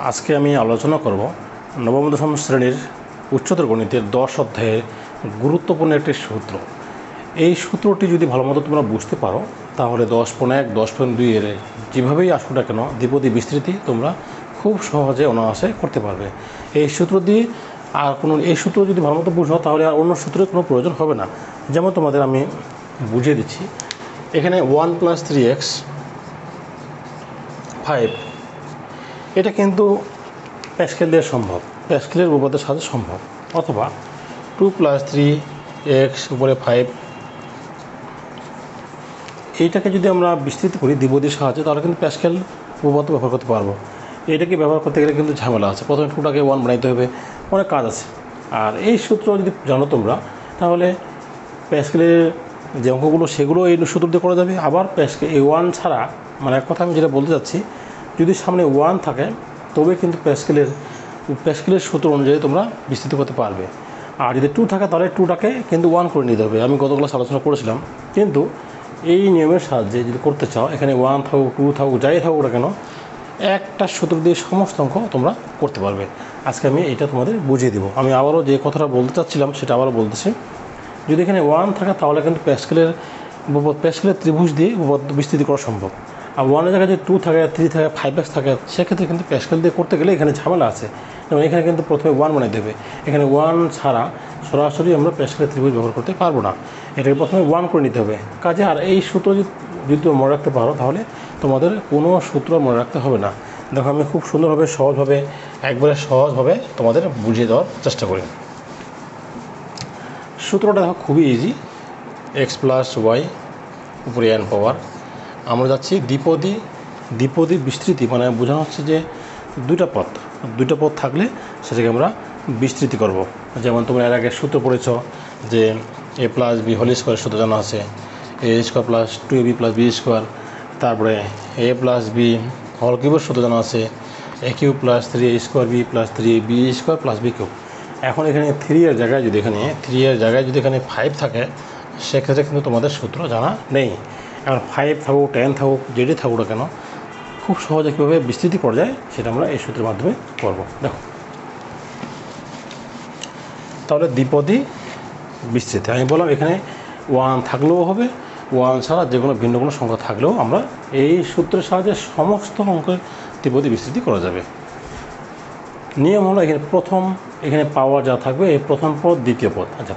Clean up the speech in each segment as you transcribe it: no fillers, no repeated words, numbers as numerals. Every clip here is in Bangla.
আজকে আমি আলোচনা করব নবম দশম শ্রেণীর উচ্চতর গণিতের 10 অধ্যায়ের গুরুত্বপূর্ণ একটি সূত্র। এই সূত্রটি যদি ভালোমতো তোমরা বুঝতে পারো তাহলে 10.1 10.2 এর যেভাবেই আসুক না কেন দ্বিপদী বিস্তৃতি তোমরা খুব সহজে অনায়াসে করতে পারবে। এই সূত্র দিয়ে আর কোনো এই সূত্র যদি ভালোমতো বুঝো তাহলে আর অন্য সূত্রের কোনো প্রয়োজন হবে না। যেমন তোমাদের আমি বুঝিয়ে দিচ্ছি, এখানে 1 + 3x 5 এটা কিন্তু প্যাসকেল দিয়ে সম্ভব, প্যাসকেলের উপপাদ্যের সাথে সম্ভব। অথবা 2 + 3x উপরে 5 এইটাকে যদি আমরা বিস্তৃত করি দ্বিপদীর সাহায্যে তাহলে কিন্তু প্যাসকেল উপপাদ্য ব্যবহার করতে পারবো। এটাকে ব্যবহার করতে গেলে কিন্তু ঝামেলা আছে, প্রথমে 2টাকে 1 বানাইতে হবে, অনেক কাজ আছে। আর এই সূত্র যদি জানো তোমরা তাহলে প্যাসকেলের যে অঙ্কগুলো সেগুলো এই সূত্র দিয়ে করা যাবে। আবার প্যাসকেল এই 1 ছাড়া, মানে এক কথা আমি যেটা বলতে চাচ্ছি, যদি সামনে 1 থাকে তবে কিন্তু প্যাসকেলের সূত্র অনুযায়ী তোমরা বিস্তৃত করতে পারবে। আর যদি 2 থাকে তাহলে 2টাকে কিন্তু 1 করে নিতে হবে। আমি গত ক্লাস আলোচনা করেছিলাম। কিন্তু এই নিয়মের সাহায্যে যদি করতে চাও, এখানে 1 থাকুক 2 থাকুক যাই থাকুক না কেন, একটা সূত্র দিয়ে সমস্ত অঙ্ক তোমরা করতে পারবে। আজকে আমি এটা তোমাদের বুঝিয়ে দেবো। আমি আবারও যে কথাটা বলতে চাচ্ছিলাম সেটা আবারও বলতেছি। যদি এখানে 1 থাকে তাহলে কিন্তু প্যাসকেলের ত্রিভুজ দিয়ে বিস্তৃতি করা সম্ভব। আর 1-এর জায়গায় যদি 2 থাকে 3 থাকে 5x থাকে সেক্ষেত্রে কিন্তু প্যাসকেল দিয়ে করতে গেলে এখানে ঝামেলা আছে। যেমন এখানে কিন্তু প্রথমে 1 বানাই দেবে, এখানে 1 ছাড়া সরাসরি আমরা প্যাসকেলের ত্রিভুজ ব্যবহার করতে পারবো না, এটাকে প্রথমে 1 করে নিতে হবে কাজে। আর এই সূত্র যদি তুমি মনে রাখতে পারো তাহলে তোমাদের কোনো সূত্র মনে রাখতে হবে না। দেখো আমি খুব সুন্দরভাবে সহজভাবে একবারে সহজভাবে তোমাদের বুঝিয়ে দেওয়ার চেষ্টা করি। সূত্রটা দেখো খুবই ইজি, x + y উপরে n পাওয়ার। আমরা যাচ্ছি দ্বিপদী বিস্তৃতি, মানে বোঝানো হচ্ছে যে দুইটা পদ থাকলে সেটাকে আমরা বিস্তৃতি করব। যেমন তোমরা এর আগে সূত্র পড়েছ যে a + b হোল স্কোয়ার সূত্র জানা আছে, a² + 2ab + b², তারপরে a + b হোল কিউবের সূত্র জানা আছে, a³ + 3a² b + 3ab² + b³। এখন এখানে 3 এর জায়গায় যদি এখানে 5 থাকে সেক্ষেত্রে কিন্তু তোমাদের সূত্র জানা নেই। এখন 5 থাকুক 10 থাকুক যেটি থাকুক না কেন খুব সহজে কীভাবে বিস্তৃতি করা যায় সেটা আমরা এই সূত্রের মাধ্যমে করব। দেখো তাহলে দ্বিপদী বিস্তৃতি আমি বললাম এখানে 1 থাকলেও হবে, 1 ছাড়া যে কোনো ভিন্ন কোনো সংখ্যা থাকলেও আমরা এই সূত্রের সাহায্যে সমস্ত অঙ্কের দ্বিপদী বিস্তৃতি করা যাবে। নিয়ম হলো এখানে পাওয়ার যা থাকবে এই প্রথম পদ দ্বিতীয় পদ। আচ্ছা,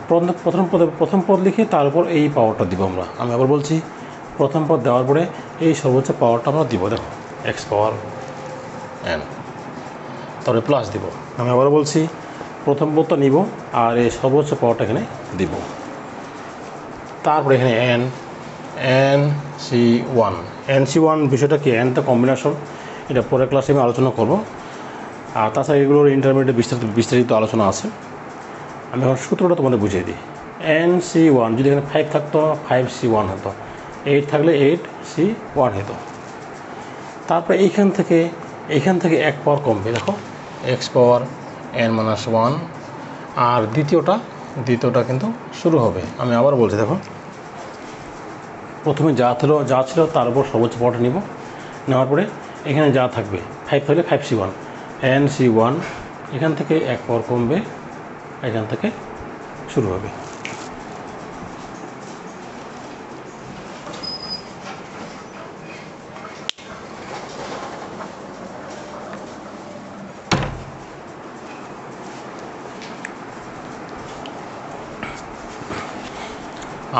প্রথম পদ লিখে তার উপর এই পাওয়ারটা দিব আমরা। আমি আবার বলছি, প্রথম পদ দেওয়ার পরে এই সর্বোচ্চ পাওয়ারটা আমরা দিব। দেখো x⁴n, তারপরে প্লাস দিব। আমি আবার বলছি, প্রথম পদটা নিব আর এই সর্বোচ্চ পাওয়ারটা এখানে দিব। তারপরে এখানে nc1 বিষয়টা কি, nটা কম্বিনেশন, এটা পরের ক্লাসে আমি আলোচনা করব। আর তাছাড়া এগুলোর ইন্টারমিডিয়েট বিস্তারিত আলোচনা আছে। আমি এখন সূত্রটা তোমাদের বুঝিয়ে দিই। nc1 যদি এখানে 5 থাকতো 5c1 হতো, 8 থাকলে 8c1 হতো। তারপরে এইখান থেকে 1 পাওয়ার কমবে, দেখো x⁴n-1। আর দ্বিতীয়টা কিন্তু শুরু হবে। আমি আবার বলছি, দেখো প্রথমে যা ছিল তার উপর সর্বোচ্চ পাওয়ারটা নিব, নেওয়ার পরে এখানে যা থাকবে 5 থাকলে 5c1, nc1 এখান থেকে 1 পাওয়ার কমবে, এখান থেকে শুরু হবে।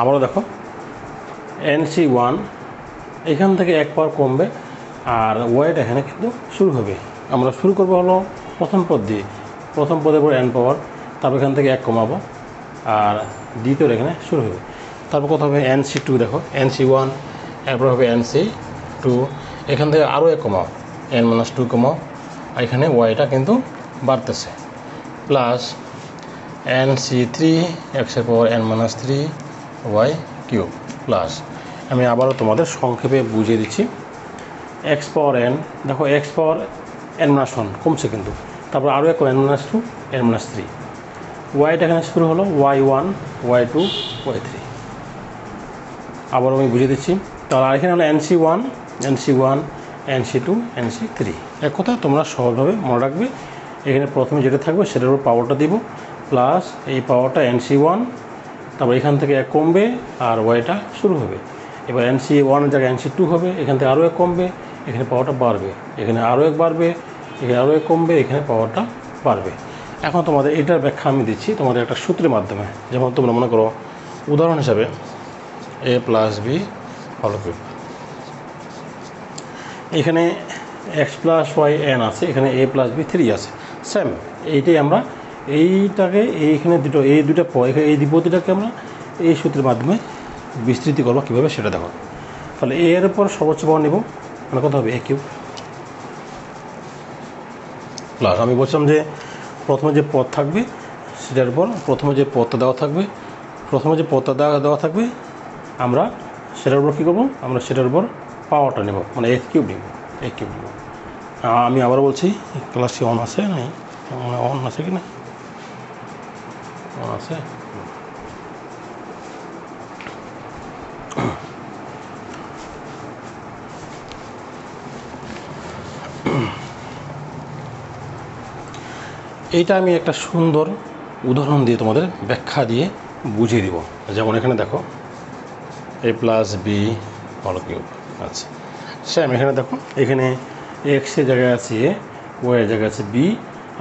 আবারও দেখো nc1 এখান থেকে 1 পাওয়ার কমবে আর ওয়াইড এখানে কিন্তু শুরু হবে। আমরা শুরু করবো হলো প্রথম পদ দিয়ে, প্রথম পদের পর n পাওয়ার, তারপর এখান থেকে 1 কমাবো আর দ্বিতীয় এখানে শুরু হবে। তারপর কত হবে nc2, দেখো nc1 এরপর হবে nc2, এখান থেকে আরও 1 কমাও, n-2 কমাও, আর এখানে ওয়াইটা কিন্তু বাড়তেছে, plus nc3 x⁴n-3 y³ plus. আমি আবারও তোমাদের সংক্ষেপে বুঝিয়ে দিচ্ছি। x⁴n, দেখো x⁴n-1 কমছে কিন্তু, তারপর আরও 1 n-2 n-3, ওয়াইটা এখানে শুরু হলো y1 y2 y3। আবারও আমি বুঝিয়ে দিচ্ছি। তাহলে এখানে হলো nc1 nc2 nc3। এক কথায় তোমরা সহজভাবে মনে রাখবে, এখানে প্রথমে যেটা থাকবে সেটার উপর পাওয়ারটা দিব, প্লাস এই পাওয়ারটা NC1, তারপর এখান থেকে 1 কমবে আর ওয়াইটা শুরু হবে। এবার NC1 এর জায়গায় NC2 হবে, এখান থেকে আরও 1 কমবে, এখানে পাওয়ারটা বাড়বে, এখানে আরও 1 বাড়বে, এখানে আরও 1 কমবে, এখানে পাওয়ারটা বাড়বে। এখন তোমাদের এটার ব্যাখ্যা আমি দিচ্ছি তোমাদের একটা সূত্রের মাধ্যমে। যেমন তোমরা মনে করো উদাহরণ হিসাবে a + b হোল কিউব, এখানে x + y n আছে, এখানে a + b 3 আছে, সেম এইটাই আমরা এইটাকে এইখানে এই দুটো এই দ্বিপদীটাকে আমরা এই সূত্রের মাধ্যমে বিস্তৃতি করবো কীভাবে সেটা দেখো। তাহলে এর উপর সর্বোচ্চ পাওয়ার নেব, মানে কত হবে a কিউব, প্লাস আমি বলছিলাম যে প্রথমে যে পদ থাকবে সেটার উপর প্রথমে যে পদটা দেওয়া থাকবে আমরা সেটার উপর কী করবো, আমরা সেটার উপর পাওয়ারটা নেব, মানে a কিউব নেব। আমি আবার বলছি ক্লাসটি অন আছে নাই, অন আছে কি না, অন আছে। এইটা আমি একটা সুন্দর উদাহরণ দিয়ে তোমাদের ব্যাখ্যা দিয়ে বুঝিয়ে দিব। যেমন এখানে দেখো a + b হোল কিউব, আচ্ছা সেম এখানে দেখো, এখানে x এর জায়গায় আছে a, y এর জায়গায় আছে b,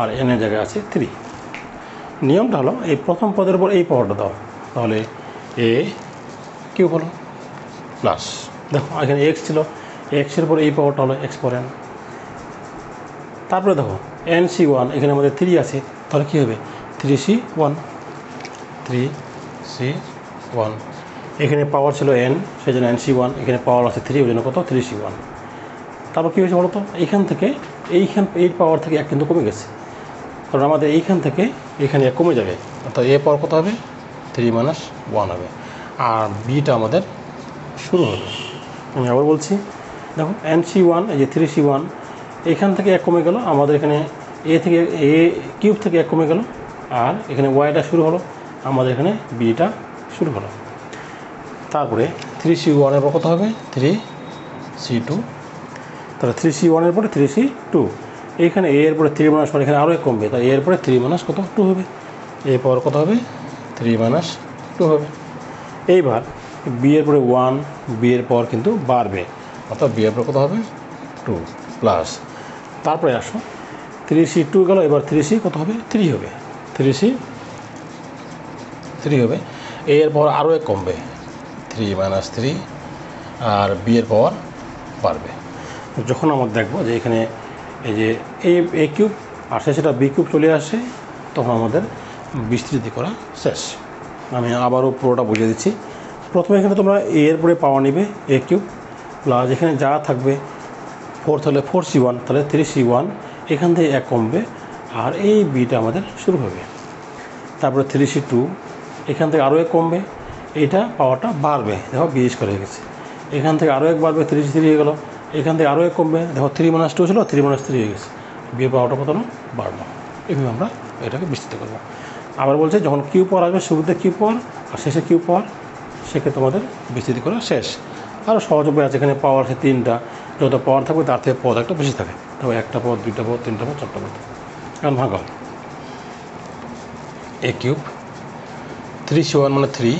আর n এর জায়গায় আছে 3। নিয়মটা হলো এই প্রথম পদের উপর এই পাওয়ারটা দাও, তাহলে a কিউব হলো, প্লাস দেখো এখানে x ছিল, x এর উপর এই পাওয়ারটা হলো x পর n। তারপরে দেখো NC1, এখানে আমাদের 3 আছে, তাহলে কী হবে 3C1, এখানে পাওয়ার ছিল n, সেই জন্য NC1, এখানে পাওয়ার আছে 3, ওই জন্য কত 3C1। তারপর কী হয়েছে বলো তো, এইখান থেকে এই পাওয়ার থেকে 1 কিন্তু কমে গেছে, কারণ আমাদের এইখান থেকে এখানে 1 কমে যাবে, অর্থাৎ এ পাওয়ার কত হবে 3 - 1 হবে, আর বিটা আমাদের শুরু হবে। আমি আবার বলছি দেখো NC1, এই যে 3C1, এখান থেকে 1 কমে গেল, আমাদের এখানে a কিউব থেকে 1 কমে গেল, আর এখানে ওয়াইটা শুরু হলো, আমাদের এখানে বিটা শুরু হলো। তারপরে 3C1 এর পর কত হবে 3C2, তাহলে 3C1 এর পরে 3C2, এইখানে a এর পরে 3 - 1, এখানে আরও 1 কমবে, তাই a এর পরে 3 - কত 2 হবে, a পাওয়ার কত হবে 3 - 2 হবে। এইবার b এর পরে 1, b এর পাওয়ার কিন্তু বাড়বে, অর্থাৎ b এর পর কত হবে 2, প্লাস তারপরে আসো 3C2 গেল, এবার 3C কত হবে 3 হবে, 3C 3 হবে, a এর পাওয়ার আরও 1 কমবে 3 - 3, আর b এর পাওয়ার বাড়বে। যখন আমরা দেখব যে এখানে এই যে a কিউব আসে, সেটা b কিউব চলে আসে, তখন আমাদের বিস্তৃতি করা শেষ। আমি আবারও পুরোটা বুঝিয়ে দিচ্ছি। প্রথমে এখানে তোমরা a এর পরে পাওয়ার নেবে a কিউব, প্লাস এখানে যা থাকবে 4, তাহলে 4C1, তাহলে 3C1, এখান থেকে 1 কমবে, আর এই বিটা আমাদের শুরু হবে। তারপরে 3C2, এখান থেকে আরও 1 কমবে, এইটা পাওয়ারটা বাড়বে, দেখো বিএস করে গেছে, এখান থেকে আরও 1 বাড়বে, 3C3 হয়ে গেল, এখান থেকে আরও 1 কমবে, দেখো 3 - 2 ছিল, 3 - 3 হয়ে গেছে, বিয়ের পাওয়ারটা কত বাড়লো। এইভাবে আমরা এটাকে বিস্তৃত করব। আবার বলছে যখন কিউ পাওয়ার আসবে, শুরুতে কিউ পাওয়ার আর শেষে কিউ পাওয়ার, সেক্ষেত্রে তোমাদের বিস্তৃতি করা শেষ। আরও সহজ উপায় আছে, এখানে পাওয়ার আছে 3টা, যত পাওয়ার থাকবে তার থেকে পদ একটা বেশি থাকে, তবে 1টা পদ, 2টা পদ, 3টা পদ, 4টা পদ। এখন ভাগাও a কিউব, 3C1 মানে 3,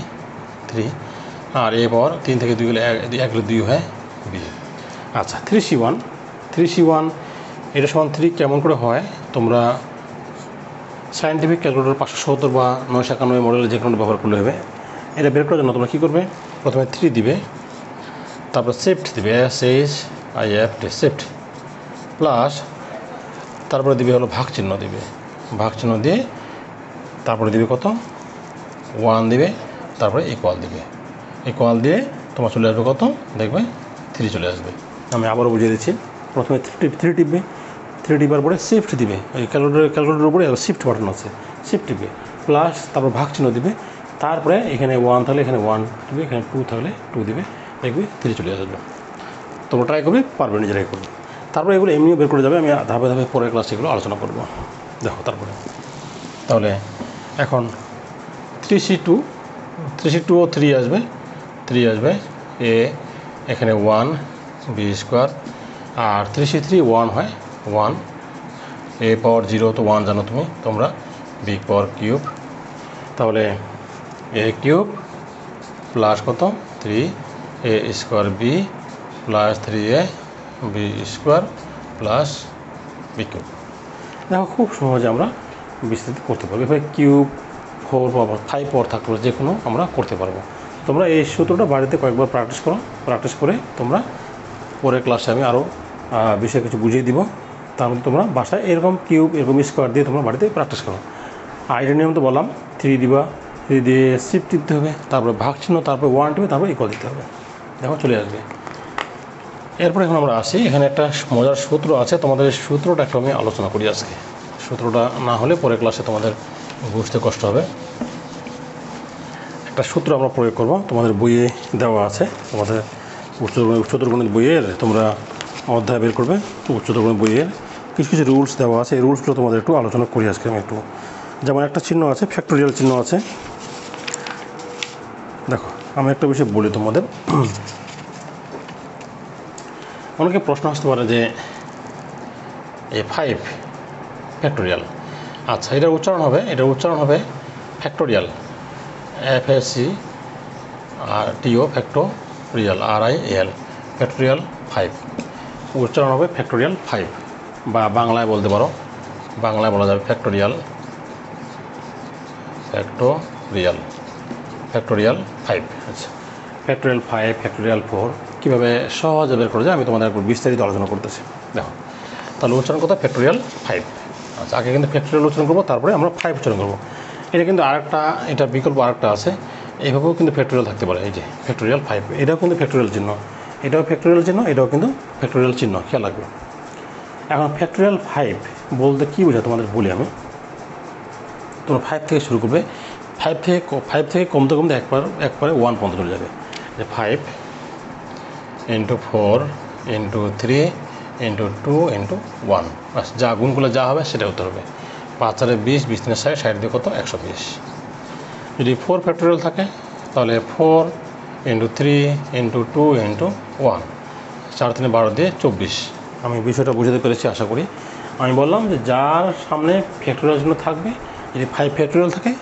আর a পাওয়ার 3 থেকে 2 গেলে 1 হলে 2 হয় b। আচ্ছা 3C1 এটা সমান 3 কেমন করে হয়, তোমরা সায়েন্টিফিক ক্যালকুলেটর 570 বা 991 মডেলের যে কোনো ব্যবহার করলে হবে। এটা বের করার জন্য তোমরা কী করবে, প্রথমে 3 দিবে, তারপর শিফট দিবে, SHIFT শিফট, প্লাস তারপরে দিবে হলো ভাগ চিহ্ন দিবে, ভাগ চিহ্ন দিয়ে তারপরে দিবে কত 1 দিবে, তারপরে ইকুয়াল দিবে, ইকুয়াল দিয়ে তোমার চলে আসবে কত, দেখবে 3 চলে আসবে। আমি আবারও বুঝিয়ে দিচ্ছি, প্রথমে 3 টিপবে, 3 টিপার পরে শিফট দিবে, ওই ক্যালকুলেটরের উপরে শিফট বাটন আছে, শিফট টিপবে, প্লাস তারপর ভাগ চিহ্ন দিবে, তারপরে এখানে 1 থাকলে এখানে 1 দিবে, এখানে 2 থাকলে 2 দিবে, দেখবে 3 চলে আসবে। তোমরা ট্রাই করবে, পারবে, নিজেরাই করবে। তারপরে এগুলো এমনিও বের করে যাবে, আমি ধাপে ধাপে পরের ক্লাসে এগুলো আলোচনা করবো। দেখো তারপরে তাহলে এখন 3C2 ও 3 আসবে, 3 আসবে, এখানে 1 b² আর 3C3 1 হয় ওয়ান, এ পাওয়ার 0 তো 1 জানো তোমরা, বি পাওয়ার কিউব, তাহলে এ কিউব প্লাস কত 3 A square B plus 3a B square plus B cube. দেখো খুব সহজে আমরা বিস্তৃত করতে পারবো। এভাবে কিউব 4 পাওয়ার 5 পাওয়ার থাকলে যে কোনো আমরা করতে পারবো। তোমরা এই সূত্রটা বাড়িতে কয়েকবার প্র্যাকটিস করো, প্র্যাকটিস করে তোমরা পরের ক্লাসে আমি আরও বিষয়ে কিছু বুঝিয়ে দিব। তার মধ্যে তোমরা বাসায় এরকম কিউব এরকম স্কোয়ার দিয়ে তোমরা বাড়িতে প্র্যাকটিস করো। আর এটা নিয়ম তো বললাম 3 দিবা, 3 দিয়ে শিফট দিতে হবে, তারপরে ভাগ চিহ্ন, তারপরে 1 টিপে তারপরে ইকুয়াল দিতে হবে। দেখো চলে আসবে। এরপরে এখন আমরা আসি, এখানে একটা মজার সূত্র আছে, তোমাদের সূত্রটা একটু আমি আলোচনা করি আজকে। সূত্রটা না হলে পরের ক্লাসে তোমাদের বুঝতে কষ্ট হবে। একটা সূত্র আমরা প্রয়োগ করব, তোমাদের বইয়ে দেওয়া আছে, তোমাদের উচ্চতর গণিত বইয়ের তোমরা অধ্যায় বের করবে। উচ্চতর গণিত বইয়ের কিছু কিছু রুলস দেওয়া আছে, এই রুলসগুলো তোমাদের একটু আলোচনা করি আজকে আমি একটু। যেমন একটা চিহ্ন আছে, ফ্যাক্টোরিয়াল চিহ্ন আছে। দেখো আমি একটা বিষয় বলি তোমাদের, অনেকে প্রশ্ন আসতে পারে যে এ 5 ফ্যাক্টোরিয়াল, আচ্ছা এটার উচ্চারণ হবে ফ্যাক্টোরিয়াল, FAC আর TO ফ্যাক্টোরিয়াল RIAL ফ্যাক্টোরিয়াল 5, উচ্চারণ হবে ফ্যাক্টোরিয়াল 5, বা বাংলায় বলতে পারো, বাংলায় বলা যাবে ফ্যাক্টোরিয়াল 5। আচ্ছা ফ্যাক্টোরিয়াল 5, ফ্যাক্টোরিয়াল 4 কীভাবে সহজে বের করা যায় আমি তোমাদের একটু বিস্তারিত আলোচনা করতেছি। দেখো তাহলে উচ্চারণ করতে ফ্যাক্টোরিয়াল 5। আচ্ছা আগে কিন্তু ফ্যাক্টোরিয়াল উচ্চারণ করবো, তারপরে আমরা 5 উচ্চারণ করবো। এটা কিন্তু আরেকটা, এটা বিকল্প আরেকটা আছে, এইভাবেও কিন্তু ফ্যাক্টোরিয়াল থাকতে পারে। এই যে ফ্যাক্টোরিয়াল 5, এটাও কিন্তু ফ্যাক্টোরিয়াল চিহ্ন, এটাও ফ্যাক্টোরিয়াল চিহ্ন, এটাও কিন্তু ফ্যাক্টোরিয়াল চিহ্ন, খেয়াল রাখবে। এখন ফ্যাক্টোরিয়াল 5 বলতে কী বোঝায় তোমাদের বলি আমি। তোমরা 5 থেকে শুরু করবে, 5 থেকে কমতে কমতে একবারে 1 পর্যন্ত চলে যাবে। যে 5 × 4 × 3 × 2 × 1, যা গুণগুলো যা হবে সেটা উত্তর হবে। 5 4 20, 20 3 60, 60 দিয়ে কত 120। যদি 4 ফ্যাক্টোরিয়াল থাকে তাহলে 4 × 3 × 2 × 1, 4 3 12 দিয়ে 24। আমি বিষয়টা বুঝতে পেরেছি আশা করি। আমি বললাম যে যার সামনে ফ্যাক্টোরিয়াল জন্য থাকবে, যদি 5 ফ্যাক্টোরিয়াল থাকে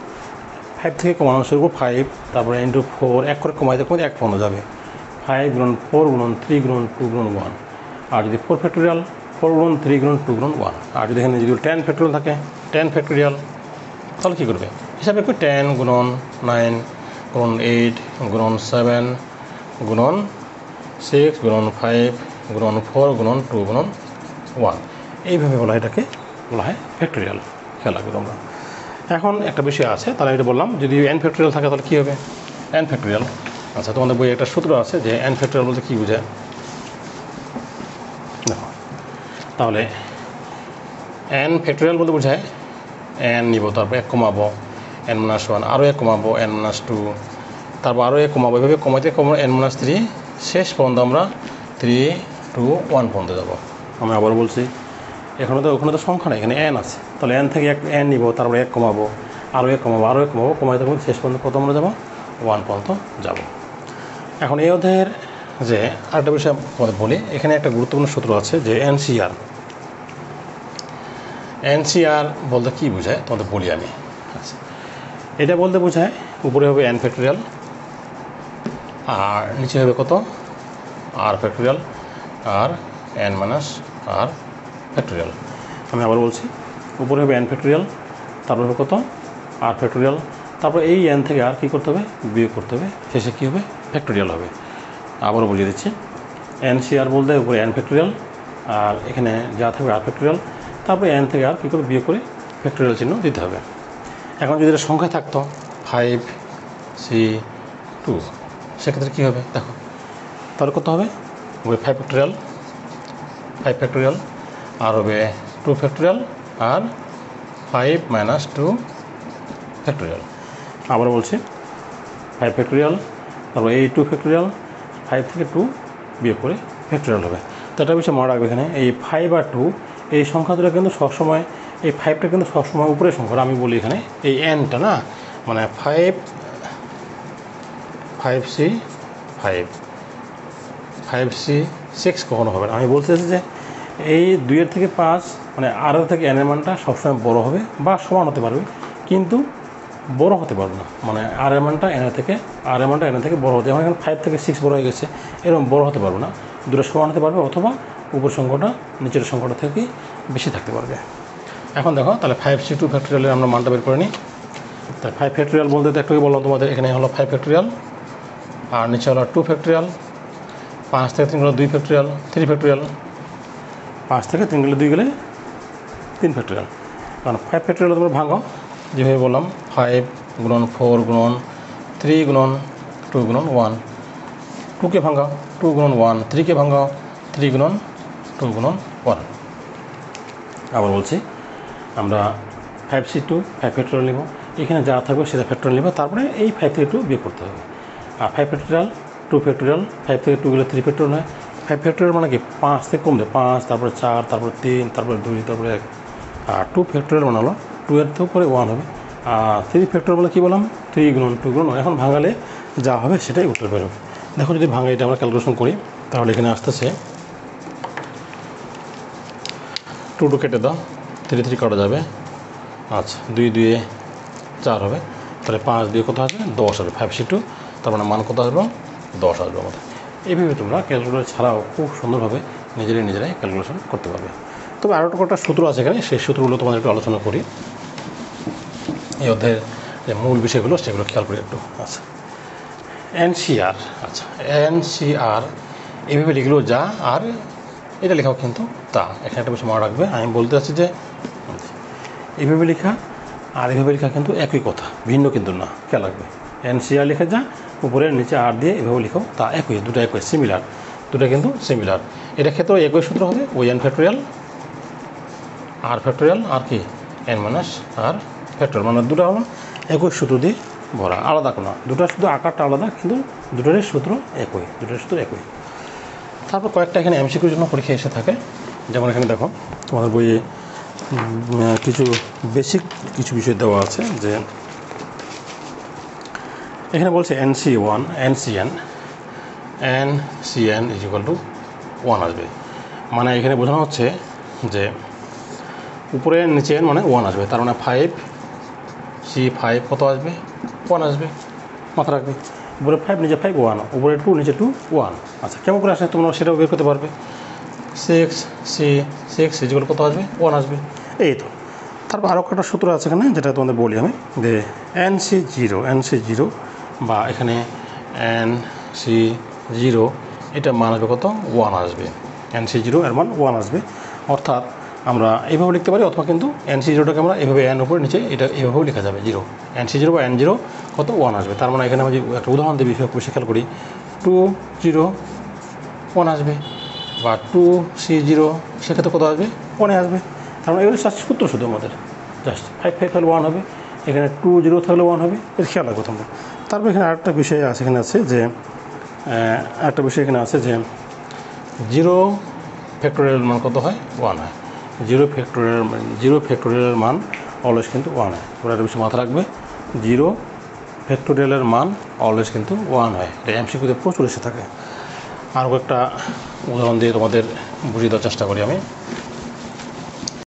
5 থেকে কমানো শুরু করবো, 5 তারপরে × 4 এক করে কমাইতে কমাইতে 1 পর্যন্ত যাবে। 5 × 4 × 3 × 2 × 1। আর যদি 4 ফ্যাক্টোরিয়াল 4 × 3 × 2 × 1। আর যদি এখানে যদি 10 ফ্যাক্টোরিয়াল থাকে 10 ফ্যাক্টোরিয়াল, তাহলে কী করবে হিসাবে একটু 10 × 9 × 8 × 7 × 6 × 5 × 4 × 2 × 1, এইভাবে বলা হয়, এটাকে বলা হয় ফ্যাক্টোরিয়াল। খেয়াল রাখবে তোমরা। এখন একটা বিষয় আছে, তাহলে এটা বললাম যদি n ফ্যাক্টোরিয়াল থাকে তাহলে কী হবে n ফ্যাক্টোরিয়াল। আচ্ছা তোমাদের বইয়ে একটা সূত্র আছে যে n ফ্যাক্টোরিয়াল বলতে কী বোঝায়। দেখো তাহলে n ফ্যাক্টোরিয়াল বলতে বোঝায় n নিব, তারপর 1 কমাবো n - 1, আরও 1 কমাবো n - 2, তারপর আরও 1 কমাবো, এভাবে কমাইতে কমাবো n - 3, শেষ পর্যন্ত আমরা 3 2 1 পর্যন্ত যাবো। আমি আবার বলছি, ওখানে তো সংখ্যা নেই, এখানে n আছে, তাহলে n থেকে n নিব, তারপরে 1 কমাবো, আরও 1 কমাবো, আরও 1 কমাবো, কমাইতে কমাইতে শেষ পর্যন্ত কত আমরা যাবো 1 পর্যন্ত যাব। এখন এই অধ্যায়ের যে আরেকটা বিষয় তোমাদের বলি, এখানে একটা গুরুত্বপূর্ণ সূত্র আছে যে NCR বলতে কী বোঝায় তোমাদের বলি আমি। আচ্ছা এটা বলতে বোঝায় উপরে হবে n ফ্যাক্টোরিয়াল আর নিচে হবে কত r ফ্যাক্টোরিয়াল আর n - r ফ্যাক্টোরিয়াল। আমি আবার বলছি, উপরে হবে n ফ্যাক্টোরিয়াল, তারপর হবে কত r ফ্যাক্টোরিয়াল, তারপর এই n থেকে আর কী করতে হবে বিয়োগ করতে হবে, শেষে কী হবে ফ্যাক্টোরিয়াল হবে। আবারও বুঝিয়ে দিচ্ছি, NCR বলতে উপরে n ফ্যাক্টোরিয়াল আর এখানে যা থাকবে r ফ্যাক্টোরিয়াল, তারপরে n থেকে আর কী করে বিয়োগ করে ফ্যাক্টোরিয়াল চিহ্ন দিতে হবে। এখন যদি এটা সংখ্যায় থাকতো 5 3 2, সেক্ষেত্রে কী হবে দেখো, তাহলে কত হবে ওই 5 ফ্যাক্টোরিয়াল আর হবে 2 ফ্যাক্টোরিয়াল আর 5 - 2 ফ্যাক্টোরিয়াল। আবার বলছি 5 ফ্যাক্টোরিয়াল, তারপর এই 2 ফ্যাক্টোরিয়াল, 5 থেকে 2 বিয়োগ করে ফ্যাক্টোরিয়াল হবে। তো একটা বিষয় মনে রাখবে, এখানে এই 5 আর 2 এই সংখ্যা দুটো কিন্তু সবসময়, এই 5টা কিন্তু সবসময় উপরের সংখ্যা। আমি বলি এখানে এই nটা না, মানে 5C 5 5C 6 কখনো হবে না। আমি বলতে চাইছি যে এই 2 থেকে 5 মানে আর থেকে n এর মানটা সবসময় বড় হবে বা সমান হতে পারবে, কিন্তু বড় হতে পারবে না। মানে আর এর মানটা n থেকে বড় হতে, যেমন এখানে 5 থেকে 6 বড় হয়ে গেছে, এরকম বড় হতে পারবে না। দুটো সমান হতে পারবে, অথবা উপর সংখ্যাটা নিচের সংখ্যাটা থেকে বেশি থাকতে পারবে। এখন দেখো তাহলে 5c2 ফ্যাক্টোরিয়ালের আমরা মানটা বের করে নিই। তাই 5 ফ্যাক্টোরিয়াল বলতে তো একটু বললাম তোমাদের, এখানে হলো 5 ফ্যাক্টোরিয়াল আর নিচে হলো 2 ফ্যাক্টোরিয়াল। 5 থেকে 3 গেলে 2 ফ্যাক্টোরিয়াল, 3 ফ্যাক্টোরিয়াল। 5 থেকে 3 গেলে 2 গেলে 3 ফ্যাক্টোরিয়াল। কারণ 5 ফ্যাক্টোরিয়াল তোমরা ভাঙো, যেভাবে বললাম 5 গুণন 4 গুণন 3 গুণন 2 গুণন 1। 2কে ভাঙাও 2 গুণন 1, 3কে ভাঙাও 3 গুণন 2 গুণন 1। আবার বলছি, আমরা 5c2 5 ফ্যাক্টোরিয়াল নেব, এখানে যা থাকবে সেটা ফ্যাক্টোরিয়াল নেব, তারপরে এই 5 থেকে 2 বিয়োগ করতে হবে। আর 5 ফ্যাক্টোরিয়াল 2 ফ্যাক্টোরিয়াল, 5 থেকে 2 গেলে 3 ফ্যাক্টোরিয়াল হয়। 5 ফ্যাক্টোরিয়াল মানে কি 5 থেকে কমবে, 5 তারপরে 4 তারপরে 3 তারপরে 2 তারপরে 1। আর 2 ফ্যাক্টোরিয়াল মানে হলো 2 এর থেকে পরে 1 হবে। আর 3 ফ্যাক্টোরিয়াল বলে কী বললাম, 3 গুণন 2 গুণন 1। এখন ভাঙালে যা হবে সেটাই উত্তর বেরোবে। দেখো যদি ভাঙা এটা আমরা ক্যালকুলেশন করি, তাহলে এখানে আসতেছে 2 কেটে দাও, 3 কাটা যাবে। আচ্ছা 2 2 4 হবে, তাহলে 5 দিয়ে কত আসবে 10 হবে 5c2, তার মানে মান কত আসবে 10 আসবে আমাদের। এইভাবে তোমরা ক্যালকুলেটর ছাড়াও খুব সুন্দরভাবে নিজেরাই ক্যালকুলেশন করতে পারবে। তবে আরও একটা সূত্র আছে এখানে, সেই সূত্রগুলো তোমাদের একটু আলোচনা করি। এই অধ্যায়ের যে মূল বিষয়গুলো সেগুলো খেয়াল করি একটু। আচ্ছা এনসিআর, আচ্ছা এনসিআর এইভাবে লিখলেও যা, আর এটা লেখাও কিন্তু তা। এখানে একটা বিষয় মনে রাখবে, আমি বলতে চাচ্ছি যে এইভাবে লেখা আর এইভাবে লেখা কিন্তু একই কথা, ভিন্ন কিন্তু না। খেয়াল রাখবে, এনসিআর লিখে যা, উপরের নিচে আর দিয়ে এভাবে লিখো তা একই, দুটো একই, সিমিলার, দুটো কিন্তু সিমিলার। এটা ক্ষেত্রেও একই সূত্র হবে, ওই এন ফ্যাক্টোরিয়াল আর ফ্যাক্টোরিয়াল আর কি এন মাইনাস আর ফ্যাক্টোরিয়াল, মানে দুটো হলো একই সূত্র দিয়ে ভরা, আলাদা কোনো, দুটো শুধু আকারটা আলাদা, কিন্তু দুটোরই সূত্র একই। তারপর কয়েকটা এখানে এমসিকিউর জন্য পরীক্ষা এসে থাকে। যেমন এখানে দেখো তোমাদের বইয়ে কিছু বেসিক কিছু বিষয় দেওয়া আছে, যে এখানে বলছে NC1 ইজ ইকুয়াল টু 1 আসবে। মানে এখানে বোঝানো হচ্ছে যে উপরে নিচে মানে 1 আসবে, তার মানে 5C5 কত আসবে 1 আসবে, মাথা রাখবে। উপরে 5 নিচে 5 1, উপরে 2 নিচে 2 1। আচ্ছা কেমন করে আসে তোমরা সেটাও বের করতে পারবে। 6 ইজ ইকুয়াল কত আসবে 1 আসবে, এই তো। তারপর আরও একটা সূত্র আছে এখানে, যেটা তোমাদের বলি আমি, যে NC0 বা এখানে NC0 এটা মান আসবে কত 1 আসবে। NC0 এর মান 1 আসবে, অর্থাৎ আমরা এইভাবে লিখতে পারি, অথবা কিন্তু NC0টাকে আমরা এইভাবে n উপরে নিচে এটা এইভাবেও লেখা যাবে 0। NC0 বা N0 কত 1 আসবে। তার মানে এখানে আমি যে একটা উদাহরণ দিয়ে বিষয় খেয়াল করি, 2 0 1 আসবে, বা 2C0 সেক্ষেত্রে কত আসবে 1 আসবে। তার মানে এগুলো সূত্র শুধু আমাদের, জাস্ট 5 থাকলে 1 হবে, এখানে 2 0 থাকলে 1 হবে, এর খেয়াল রাখবো তোমরা। তারপর এখানে আরেকটা বিষয় আছে, এখানে আছে যে 0 ফ্যাক্টোরিয়াল মান কত হয় 1 হয়। 0 ফ্যাক্টোরিয়ালের মান অলওয়েজ কিন্তু 1 হয়। তোমরা একটা বিষয় মাথা রাখবে, 0 ফ্যাক্টোরিয়ালের মান অলওয়েজ কিন্তু 1 হয়। এটা এমসিকিউতে প্রচুর এসে থাকে। আরও একটা উদাহরণ দিয়ে তোমাদের বুঝিয়ে দেওয়ার চেষ্টা করি আমি।